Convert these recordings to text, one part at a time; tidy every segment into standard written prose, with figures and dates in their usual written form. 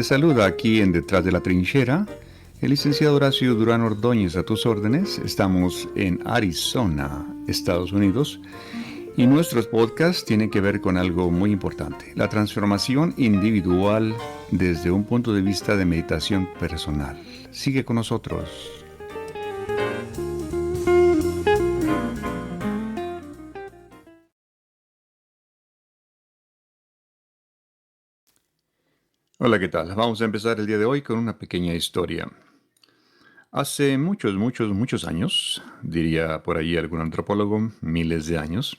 Te saluda aquí en Detrás de la Trinchera el licenciado Horacio Durán Ordóñez a tus órdenes. Estamos en Arizona, Estados Unidos, y nuestros podcasts tienen que ver con algo muy importante: la transformación individual desde un punto de vista de meditación personal. Sigue con nosotros. Hola, ¿qué tal? Vamos a empezar el día de hoy con una pequeña historia. Hace muchos años, diría por allí algún antropólogo, miles de años,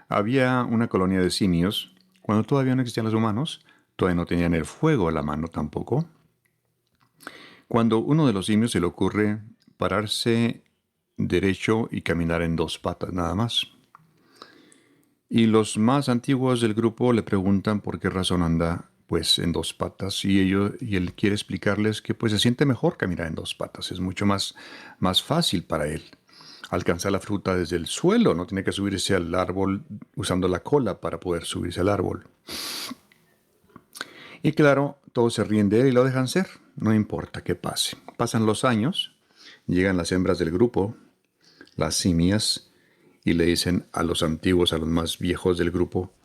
había una colonia de simios cuando todavía no existían los humanos, todavía no tenían el fuego a la mano tampoco, cuando uno de los simios se le ocurre pararse derecho y caminar en dos patas nada más. Y los más antiguos del grupo le preguntan por qué razón anda pues en dos patas, y él quiere explicarles que pues se siente mejor caminar en dos patas, es mucho más fácil para él alcanzar la fruta desde el suelo, no tiene que subirse al árbol usando la cola para poder subirse al árbol. Y claro, todos se ríen de él y lo dejan ser, no importa qué pase. Pasan los años, llegan las hembras del grupo, las simias, y le dicen a los antiguos, a los más viejos del grupo,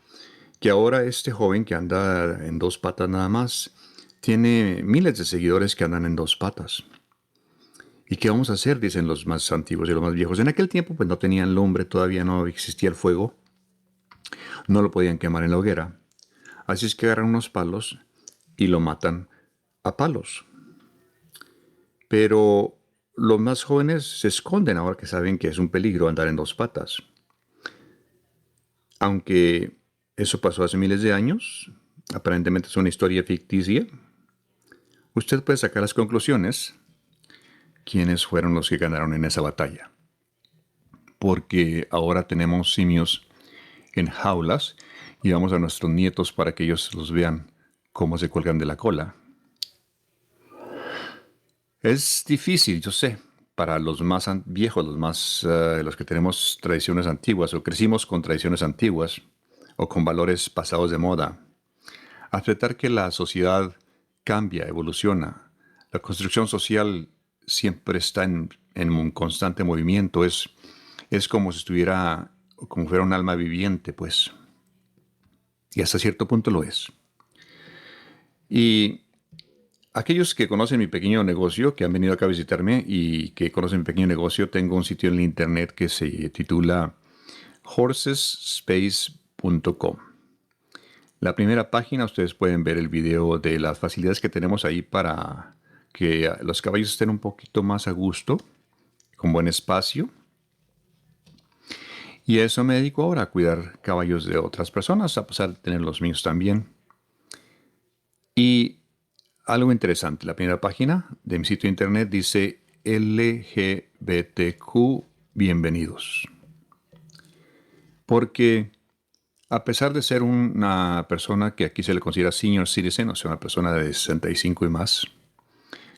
que ahora este joven que anda en dos patas nada más, tiene miles de seguidores que andan en dos patas. ¿Y qué vamos a hacer?, dicen los más antiguos y los más viejos. En aquel tiempo pues no tenían lumbre, todavía no existía el fuego, no lo podían quemar en la hoguera. Así es que agarran unos palos y lo matan a palos. Pero los más jóvenes se esconden ahora que saben que es un peligro andar en dos patas. Aunque eso pasó hace miles de años, aparentemente es una historia ficticia, usted puede sacar las conclusiones quiénes fueron los que ganaron en esa batalla. Porque ahora tenemos simios en jaulas y vamos a nuestros nietos para que ellos los vean cómo se cuelgan de la cola. Es difícil, yo sé, para los más viejos, los que tenemos tradiciones antiguas o crecimos con tradiciones antiguas o con valores pasados de moda, aceptar que la sociedad cambia, evoluciona. La construcción social siempre está en un constante movimiento. Es como si estuviera, como fuera un alma viviente, pues. Y hasta cierto punto lo es. Y aquellos que conocen mi pequeño negocio, que han venido acá a visitarme y que conocen mi pequeño negocio, tengo un sitio en internet que se titula horsesspace.com. La primera página, ustedes pueden ver el video de las facilidades que tenemos ahí para que los caballos estén un poquito más a gusto, con buen espacio. Y a eso me dedico ahora, a cuidar caballos de otras personas, a pesar de tener los míos también. Y algo interesante, la primera página de mi sitio de internet dice LGBTQ bienvenidos. Porque a pesar de ser una persona que aquí se le considera senior citizen, o sea, una persona de 65 y más,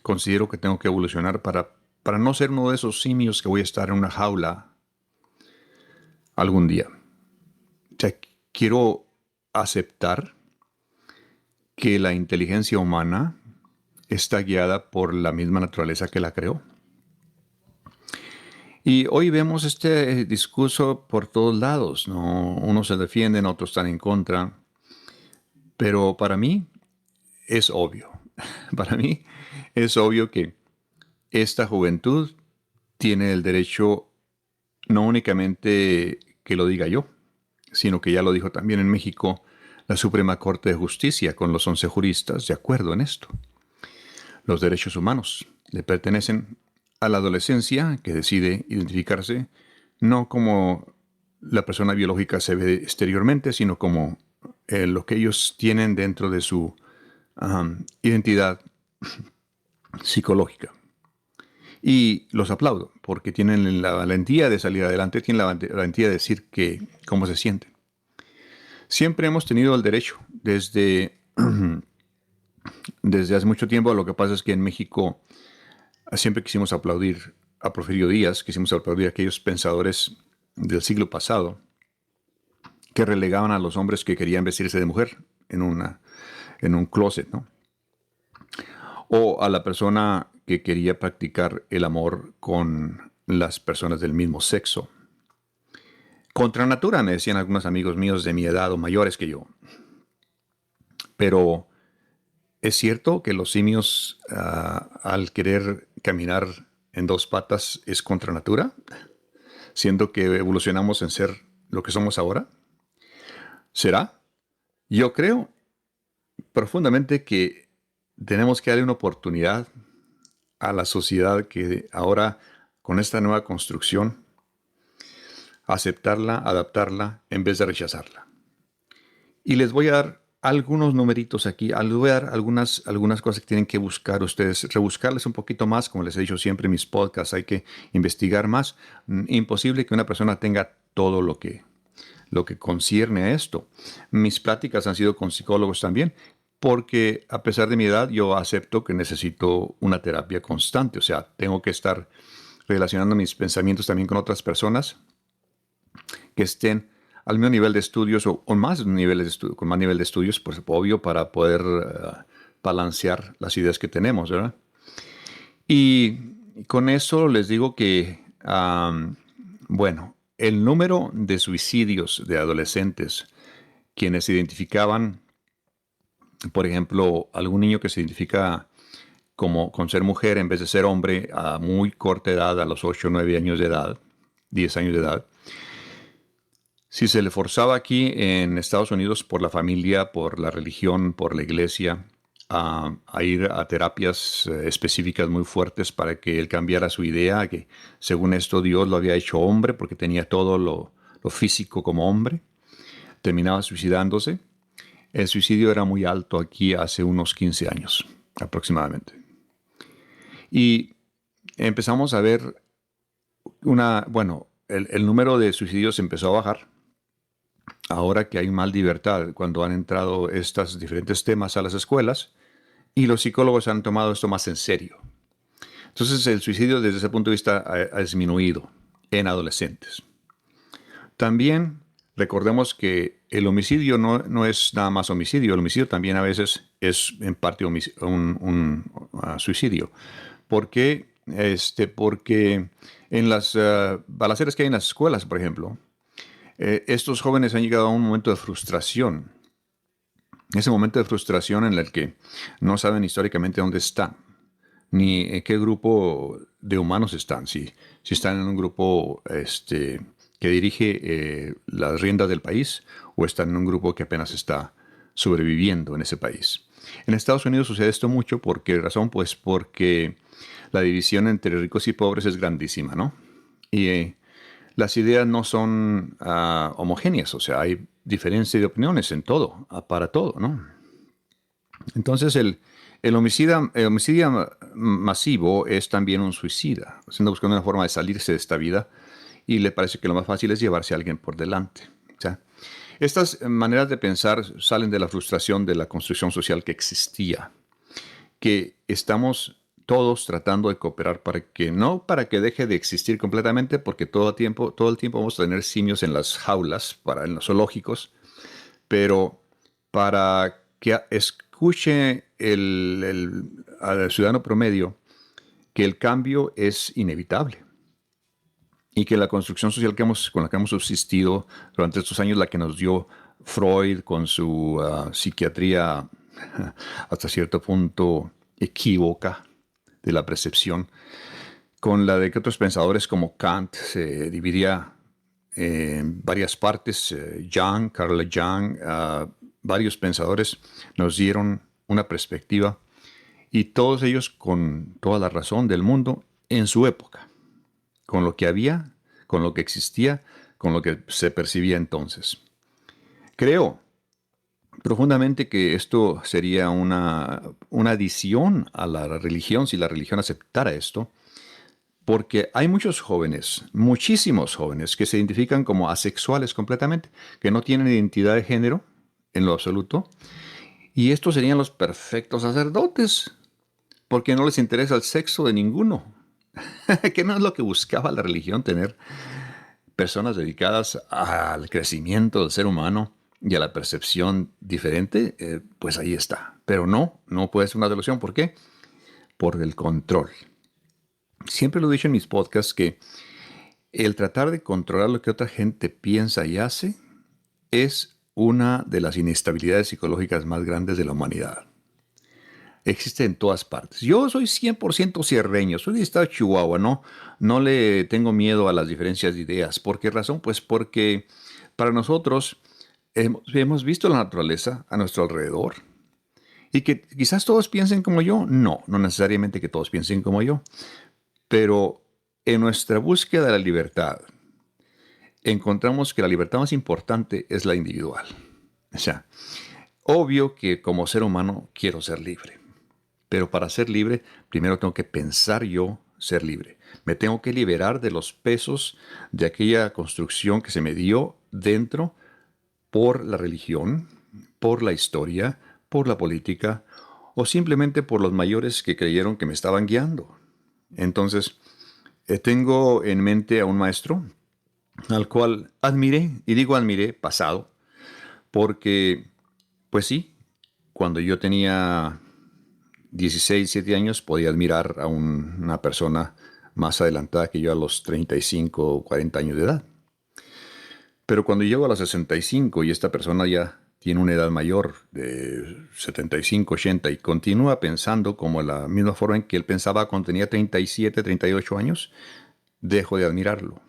considero que tengo que evolucionar para no ser uno de esos simios que voy a estar en una jaula algún día. O sea, quiero aceptar que la inteligencia humana está guiada por la misma naturaleza que la creó. Y hoy vemos este discurso por todos lados, ¿no? Unos se defienden, otros están en contra. Pero para mí es obvio. Para mí es obvio que esta juventud tiene el derecho, no únicamente que lo diga yo, sino que ya lo dijo también en México la Suprema Corte de Justicia con los 11 juristas de acuerdo en esto. Los derechos humanos le pertenecen a la adolescencia, que decide identificarse no como la persona biológica se ve exteriormente, sino como lo que ellos tienen dentro de su identidad psicológica. Y los aplaudo, porque tienen la valentía de salir adelante, tienen la valentía de decir cómo se sienten. Siempre hemos tenido el derecho, desde hace mucho tiempo. Lo que pasa es que en México siempre quisimos aplaudir a Porfirio Díaz, quisimos aplaudir a aquellos pensadores del siglo pasado que relegaban a los hombres que querían vestirse de mujer en un closet, ¿no? o a la persona que quería practicar el amor con las personas del mismo sexo. Contra natura, me decían algunos amigos míos de mi edad o mayores que yo. Pero es cierto que los simios, al querer caminar en dos patas, es contra natura, siendo que evolucionamos en ser lo que somos ahora. ¿Será? Yo creo profundamente que tenemos que darle una oportunidad a la sociedad que ahora, con esta nueva construcción, aceptarla, adaptarla, en vez de rechazarla. Y les voy a dar algunos numeritos aquí, les voy a dar algunas cosas que tienen que buscar ustedes, rebuscarles un poquito más, como les he dicho siempre en mis podcasts, hay que investigar más. Imposible que una persona tenga todo lo que concierne a esto. Mis pláticas han sido con psicólogos también, porque a pesar de mi edad yo acepto que necesito una terapia constante, o sea, tengo que estar relacionando mis pensamientos también con otras personas que estén al mismo nivel de estudios o más niveles de con más nivel de estudios, pues obvio, para poder balancear las ideas que tenemos, ¿verdad? Y con eso les digo que, bueno, el número de suicidios de adolescentes quienes se identificaban, por ejemplo, algún niño que se identifica como con ser mujer en vez de ser hombre a muy corta edad, a los 8 o 9 años de edad, 10 años de edad, si se le forzaba aquí en Estados Unidos por la familia, por la religión, por la iglesia, a ir a terapias específicas muy fuertes para que él cambiara su idea, que según esto Dios lo había hecho hombre porque tenía todo lo físico como hombre, terminaba suicidándose. El suicidio era muy alto aquí hace unos 15 años aproximadamente. Y empezamos a ver el número de suicidios empezó a bajar. Ahora que hay más libertad, cuando han entrado estos diferentes temas a las escuelas y los psicólogos han tomado esto más en serio. Entonces el suicidio desde ese punto de vista ha disminuido en adolescentes. También recordemos que el homicidio no es nada más homicidio, el homicidio también a veces es en parte un suicidio. ¿Por qué? Porque en las balaceras que hay en las escuelas, por ejemplo, estos jóvenes han llegado a un momento de frustración. Ese momento de frustración en el que no saben históricamente dónde están, ni en qué grupo de humanos están. Si están en un grupo que dirige las riendas del país o están en un grupo que apenas está sobreviviendo en ese país. En Estados Unidos sucede esto mucho. ¿Por qué razón? Pues porque la división entre ricos y pobres es grandísima, ¿no? Y las ideas no son homogéneas, o sea, hay diferencia de opiniones en todo, para todo, ¿no? Entonces el homicidio masivo es también un suicida, anda buscando una forma de salirse de esta vida y le parece que lo más fácil es llevarse a alguien por delante. O sea, estas maneras de pensar salen de la frustración de la construcción social que existía, que estamos todos tratando de cooperar para que deje de existir completamente, porque todo el tiempo vamos a tener simios en las jaulas, en los zoológicos, pero para que escuche al ciudadano promedio que el cambio es inevitable y que la construcción social con la que hemos subsistido durante estos años, la que nos dio Freud con su psiquiatría hasta cierto punto equívoca de la percepción, con la de que otros pensadores como Kant se dividía en varias partes, Carl Jung, varios pensadores nos dieron una perspectiva y todos ellos con toda la razón del mundo en su época, con lo que había, con lo que existía, con lo que se percibía entonces. Creo profundamente que esto sería una adición a la religión si la religión aceptara esto, porque hay muchos jóvenes, muchísimos jóvenes, que se identifican como asexuales completamente, que no tienen identidad de género en lo absoluto, y estos serían los perfectos sacerdotes, porque no les interesa el sexo de ninguno, que no es lo que buscaba la religión, tener personas dedicadas al crecimiento del ser humano y a la percepción diferente, pues ahí está. Pero no puede ser una solución. ¿Por qué? por el control. Siempre lo he dicho en mis podcasts que el tratar de controlar lo que otra gente piensa y hace es una de las inestabilidades psicológicas más grandes de la humanidad. Existe en todas partes. Yo soy 100% sierreño, soy de estado de Chihuahua, ¿no? No le tengo miedo a las diferencias de ideas. ¿Por qué razón? Pues porque para nosotros hemos visto la naturaleza a nuestro alrededor. Y que quizás todos piensen como yo. No, no necesariamente que todos piensen como yo. Pero en nuestra búsqueda de la libertad, encontramos que la libertad más importante es la individual. O sea, obvio que como ser humano quiero ser libre. Pero para ser libre, primero tengo que pensar yo ser libre. Me tengo que liberar de los pesos de aquella construcción que se me dio dentro por la religión, por la historia, por la política o simplemente por los mayores que creyeron que me estaban guiando. Entonces, tengo en mente a un maestro al cual admiré, y digo admiré pasado, porque, pues sí, cuando yo tenía 16, 17 años podía admirar a una persona más adelantada que yo a los 35 o 40 años de edad. Pero cuando llego a los 65 y esta persona ya tiene una edad mayor de 75, 80 y continúa pensando como la misma forma en que él pensaba cuando tenía 37, 38 años, dejo de admirarlo.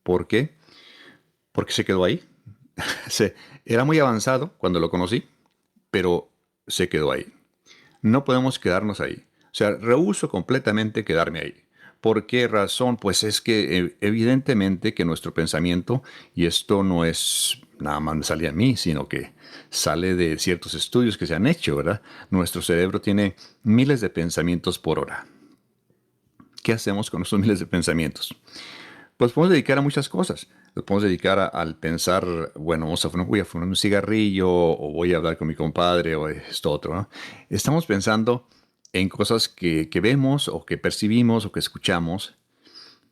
¿Por qué? Porque se quedó ahí. Era muy avanzado cuando lo conocí, pero se quedó ahí. No podemos quedarnos ahí. O sea, rehúso completamente quedarme ahí. ¿Por qué razón? Pues es que evidentemente que nuestro pensamiento, y esto no es nada más me sale a mí, sino que sale de ciertos estudios que se han hecho, ¿verdad? Nuestro cerebro tiene miles de pensamientos por hora. ¿Qué hacemos con esos miles de pensamientos? Pues podemos dedicar a muchas cosas. Nos podemos dedicar al pensar, bueno, voy a fumar un cigarrillo, o voy a hablar con mi compadre, o esto otro, ¿no? Estamos pensando en cosas que vemos, o que percibimos, o que escuchamos.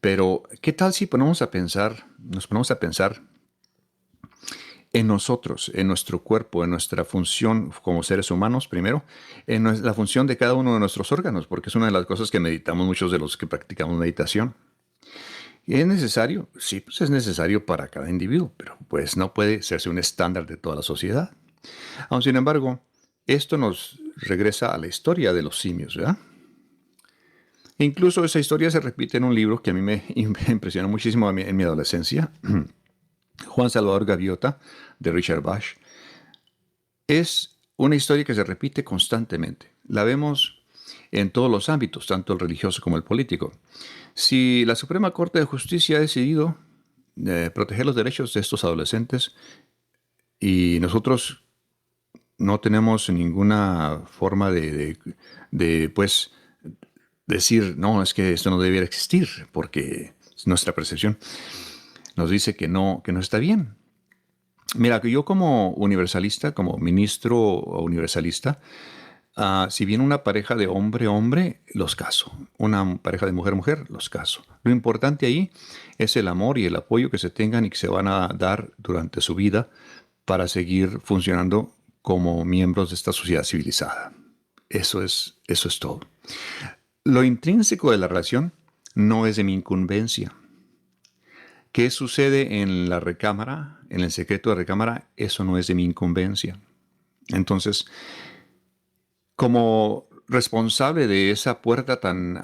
Pero, ¿qué tal si nos ponemos a pensar en nosotros, en nuestro cuerpo, en nuestra función como seres humanos, primero, en la función de cada uno de nuestros órganos, porque es una de las cosas que meditamos muchos de los que practicamos meditación. ¿Y es necesario? Sí, pues es necesario para cada individuo, pero pues no puede serse un estándar de toda la sociedad. Aun sin embargo, esto nos regresa a la historia de los simios, ¿verdad? Incluso esa historia se repite en un libro que a mí me impresionó muchísimo en mi adolescencia, Juan Salvador Gaviota, de Richard Bach. Es una historia que se repite constantemente. La vemos en todos los ámbitos, tanto el religioso como el político. Si la Suprema Corte de Justicia ha decidido proteger los derechos de estos adolescentes y nosotros no tenemos ninguna forma pues, decir, no, es que esto no debiera existir, porque nuestra percepción nos dice que no está bien. Mira, que yo como universalista, como ministro universalista, si viene una pareja de hombre-hombre, los caso. Una pareja de mujer-mujer, los caso. Lo importante ahí es el amor y el apoyo que se tengan y que se van a dar durante su vida para seguir funcionando como miembros de esta sociedad civilizada. Eso es todo. Lo intrínseco de la relación no es de mi incumbencia. ¿Qué sucede en la recámara, en el secreto de recámara? Eso no es de mi incumbencia. Entonces, como responsable de esa puerta tan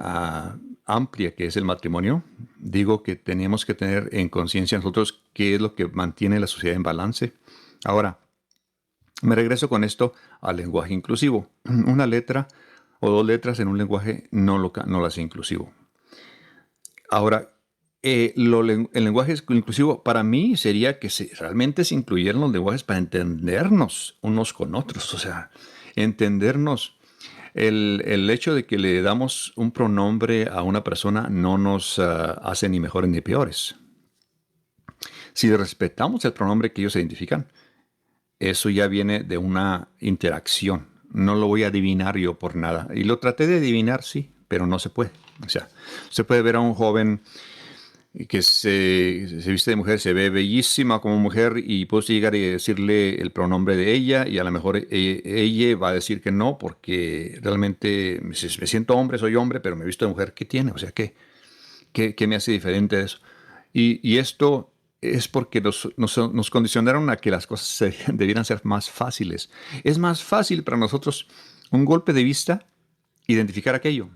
amplia que es el matrimonio, digo que tenemos que tener en conciencia nosotros qué es lo que mantiene la sociedad en balance. Ahora, me regreso con esto al lenguaje inclusivo. Una letra o dos letras en un lenguaje no lo hace inclusivo. Ahora, el lenguaje inclusivo para mí sería que realmente se incluyeran los lenguajes para entendernos unos con otros. O sea, entendernos. El hecho de que le damos un pronombre a una persona no nos hace ni mejores ni peores. Si respetamos el pronombre que ellos identifican, eso ya viene de una interacción. No lo voy a adivinar yo por nada. Y lo traté de adivinar, sí, pero no se puede. O sea, se puede ver a un joven que se viste de mujer, se ve bellísima como mujer y puedo llegar y decirle el pronombre de ella y a lo mejor ella va a decir que no porque realmente me siento hombre, soy hombre, pero me he visto de mujer. ¿Qué tiene? O sea, ¿qué me hace diferente de eso? Y esto es porque nos condicionaron a que las cosas debieran ser más fáciles. Es más fácil para nosotros un golpe de vista identificar aquello.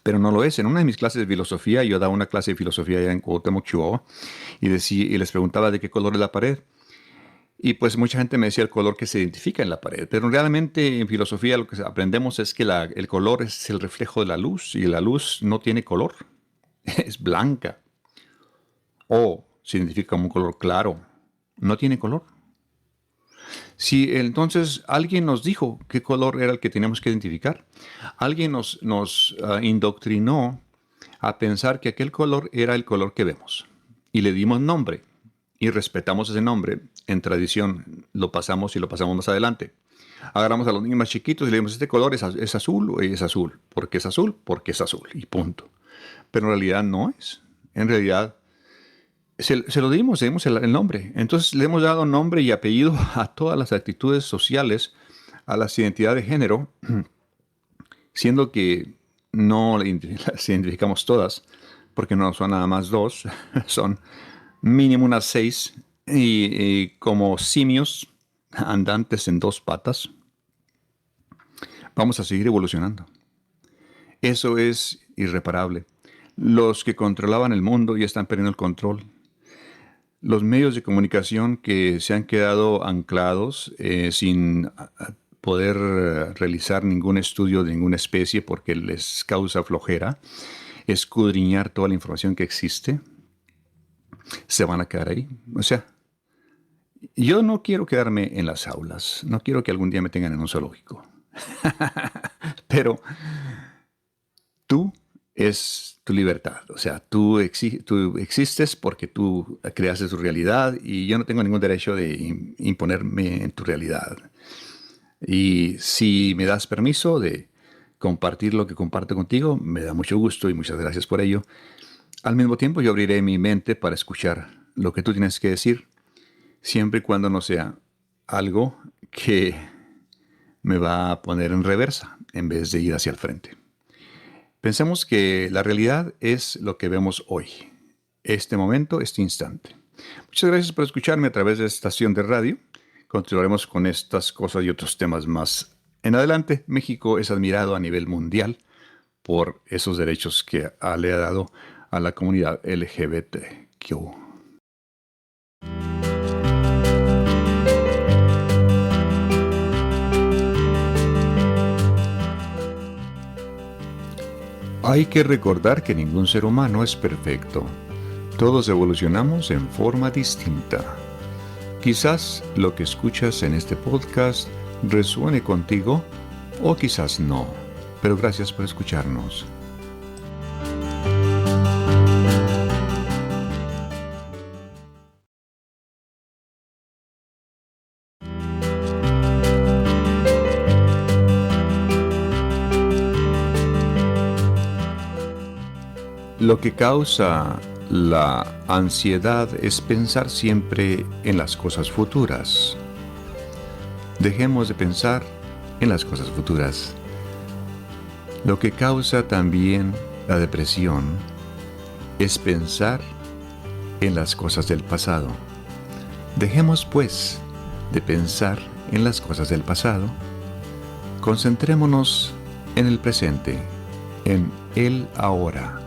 Pero no lo es. En una de mis clases de filosofía, yo daba una clase de filosofía allá en Cuauhtémoc, Chihuahua, y les preguntaba de qué color es la pared. Y pues mucha gente me decía el color que se identifica en la pared. Pero realmente en filosofía lo que aprendemos es que el color es el reflejo de la luz y la luz no tiene color. Es blanca. O se identifica como un color claro. No tiene color. Si entonces alguien nos dijo qué color era el que teníamos que identificar, alguien nos indoctrinó a pensar que aquel color era el color que vemos y le dimos nombre y respetamos ese nombre. En tradición lo pasamos y lo pasamos más adelante. Agarramos a los niños más chiquitos y le decimos, este color es azul o es azul. ¿Por qué es azul? Porque es azul y punto. Pero en realidad no es. En realidad se lo dimos el nombre. Entonces le hemos dado nombre y apellido a todas las actitudes sociales, a las identidades de género, siendo que no las identificamos todas, porque no son nada más dos, son mínimo unas 6, y como simios andantes en 2 patas, vamos a seguir evolucionando. Eso es irreparable. Los que controlaban el mundo ya están perdiendo el control. Los medios de comunicación que se han quedado anclados sin poder realizar ningún estudio de ninguna especie porque les causa flojera, escudriñar toda la información que existe, se van a quedar ahí. O sea, yo no quiero quedarme en las aulas, no quiero que algún día me tengan en un zoológico. Pero tú es tu libertad. O sea, tú existes porque tú creaste tu realidad y yo no tengo ningún derecho de imponerme en tu realidad. Y si me das permiso de compartir lo que comparto contigo, me da mucho gusto y muchas gracias por ello. Al mismo tiempo, yo abriré mi mente para escuchar lo que tú tienes que decir, siempre y cuando no sea algo que me va a poner en reversa en vez de ir hacia el frente. Pensemos que la realidad es lo que vemos hoy, este momento, este instante. Muchas gracias por escucharme a través de esta estación de radio. Continuaremos con estas cosas y otros temas más en adelante. México es admirado a nivel mundial por esos derechos que le ha dado a la comunidad LGBTQ. Hay que recordar que ningún ser humano es perfecto. Todos evolucionamos en forma distinta. Quizás lo que escuchas en este podcast resuene contigo o quizás no, pero gracias por escucharnos. Lo que causa la ansiedad es pensar siempre en las cosas futuras. Dejemos de pensar en las cosas futuras. Lo que causa también la depresión es pensar en las cosas del pasado. Dejemos pues de pensar en las cosas del pasado. Concentrémonos en el presente, en el ahora.